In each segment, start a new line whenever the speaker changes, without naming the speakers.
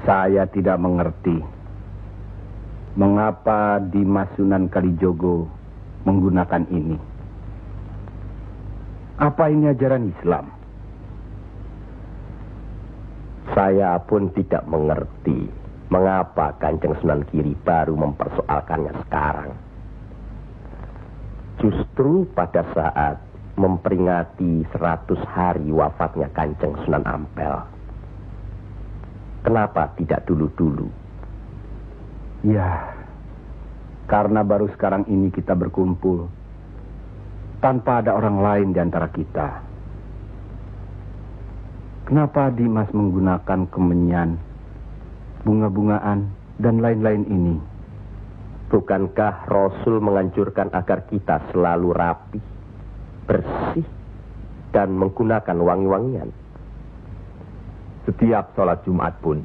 Saya tidak mengerti mengapa Dimas Sunan Kalijogo menggunakan ini. Apa ini ajaran Islam?
Saya pun tidak mengerti mengapa Kanjeng Sunan Giri baru mempersoalkannya sekarang. Justru pada saat memperingati 100 hari wafatnya Kanjeng Sunan Ampel. Kenapa tidak dulu-dulu?
Ya, karena baru sekarang ini kita berkumpul tanpa ada orang lain di antara kita. Kenapa Dimas menggunakan kemenyan, bunga-bungaan, dan lain-lain ini?
Bukankah Rasul menganjurkan agar kita selalu rapi, bersih, dan menggunakan wangi-wangian?
Setiap sholat Jumat pun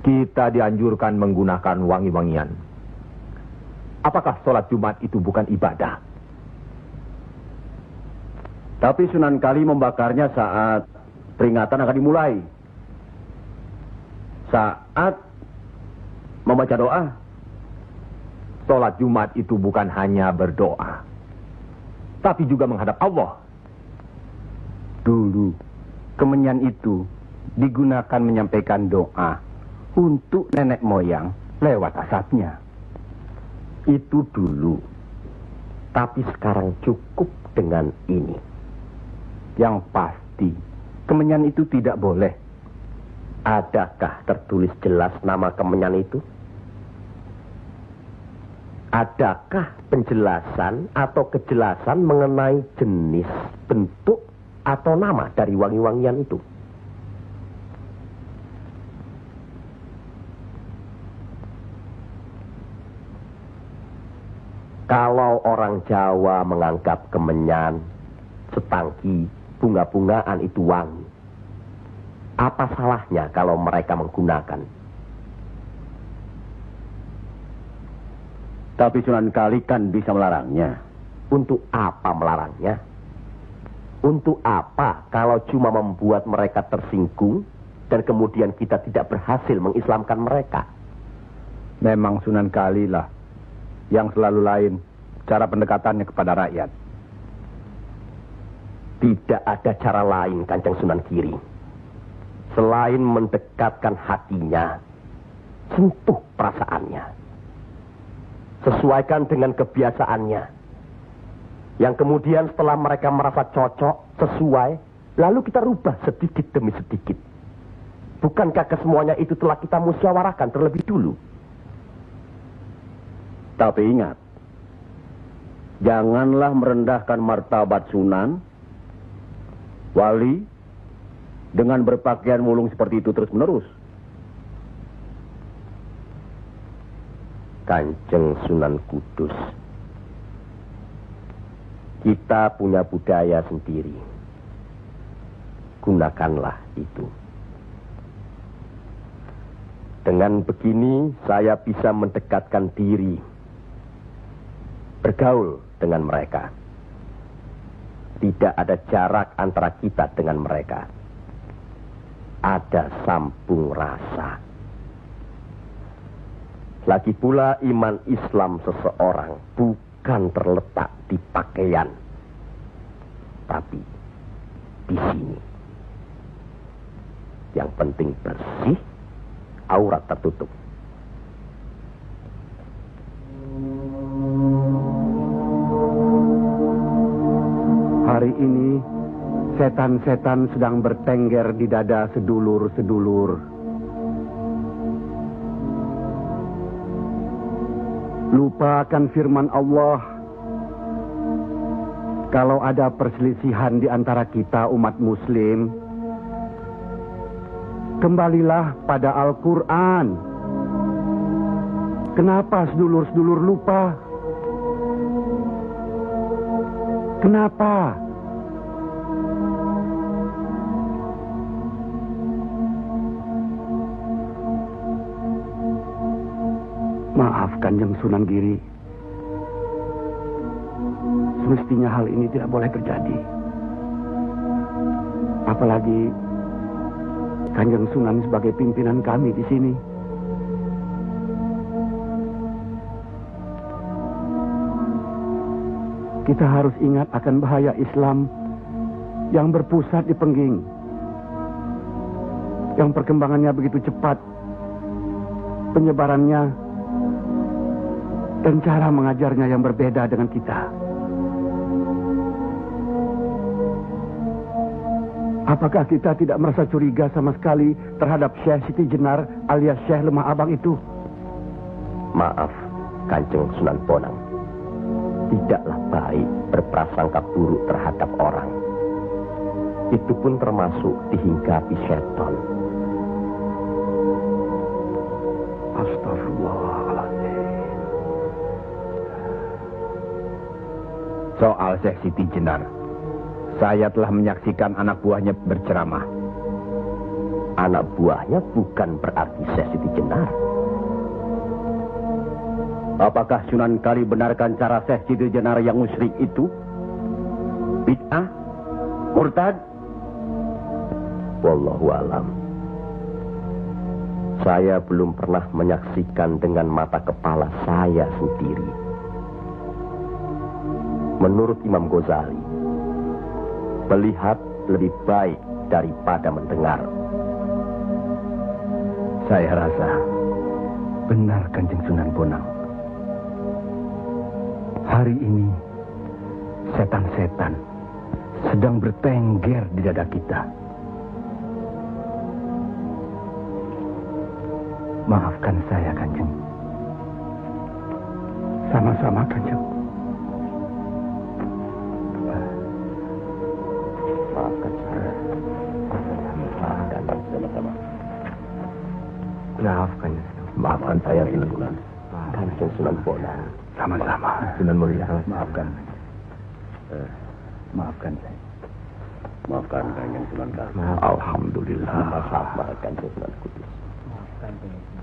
kita dianjurkan menggunakan wangi-wangian. Apakah sholat Jumat itu bukan ibadah?
Tapi Sunan Kali membakarnya saat peringatan akan dimulai. Saat membaca doa.
Sholat Jumat itu bukan hanya berdoa, tapi juga menghadap Allah.
Dulu, kemenyan itu digunakan menyampaikan doa untuk nenek moyang lewat asapnya.
Itu dulu. Tapi sekarang cukup dengan ini.
Yang pasti, kemenyan itu tidak boleh.
Adakah tertulis jelas nama kemenyan itu? Adakah penjelasan atau kejelasan mengenai jenis, bentuk, atau nama dari wangi-wangian itu? Kalau orang Jawa menganggap kemenyan, setangki, bunga-bungaan itu wangi, apa salahnya kalau mereka menggunakan?
Tapi Sunan Kali kan bisa melarangnya.
Untuk apa melarangnya? Untuk apa kalau cuma membuat mereka tersinggung dan kemudian kita tidak berhasil mengislamkan mereka?
Memang Sunan Kali lah yang selalu lain cara pendekatannya kepada rakyat.
Tidak ada cara lain Kanjeng Sunan Giri selain mendekatkan hatinya, sentuh perasaannya, sesuaikan dengan kebiasaannya, yang kemudian setelah mereka merasa cocok, sesuai, lalu kita rubah sedikit demi sedikit. Bukankah kesemuanya itu telah kita musyawarahkan terlebih dulu?
Tapi ingat, janganlah merendahkan martabat Sunan, wali, dengan berpakaian mulung seperti itu terus-menerus.
Kanjeng Sunan Kudus, kita punya budaya sendiri. Gunakanlah itu. Dengan begini saya bisa mendekatkan diri, bergaul dengan mereka. Tidak ada jarak antara kita dengan mereka. Ada sambung rasa. Lagi pula iman Islam seseorang bukan terletak di pakaian, tapi di sini. Yang penting bersih, aurat tertutup.
Hari ini setan-setan sedang bertengger di dada sedulur-sedulur. Lupa akan firman Allah. Kalau ada perselisihan di antara kita umat muslim, kembalilah pada Al-Quran. Kenapa sedulur-sedulur lupa? Kenapa? Maaf Kanjeng Sunan Giri. Semestinya hal ini tidak boleh terjadi. Apalagi
Kanjeng Sunan sebagai pimpinan kami di sini. Kita harus ingat akan bahaya Islam yang berpusat di Pengging, yang perkembangannya begitu cepat, penyebarannya dan cara mengajarnya yang berbeda dengan kita. Apakah kita tidak merasa curiga sama sekali terhadap Syekh Siti Jenar alias Syekh Lemah Abang itu?
Maaf, Kanjeng Sunan Bonang. Tidaklah baik berprasangka buruk terhadap orang. Itu pun termasuk dihinggapi setan.
Astagfirullahaladzim.
Soal Syekh Siti Jenar, saya telah menyaksikan anak buahnya berceramah.
Anak buahnya bukan berarti Syekh Siti Jenar.
Apakah Sunan Kali benarkan cara Syekh Siti Jenar yang musyrik itu? Bid'ah? Murtad?
Wallahu alam. Saya belum pernah menyaksikan dengan mata kepala saya sendiri. Menurut Imam Ghazali, melihat lebih baik daripada mendengar.
Saya rasa benar Kanjeng Sunan Bonang. Hari ini setan-setan sedang bertengger di dada kita. Maafkan saya, Kanjeng.
Sama-sama, Kanjeng.
Maafkan saya. Maafkan sama-sama.
Maafkan.
Maafkan saya, Sunan. Kanjeng Sunan Bonang.
Sama-sama.
Sunan Mulia.
Maafkan. Maafkan saya.
Maafkan Kanjeng Sunan Kali.
Alhamdulillah.
Maafkan Kanjeng Sunan Kudus.
Maafkan saya.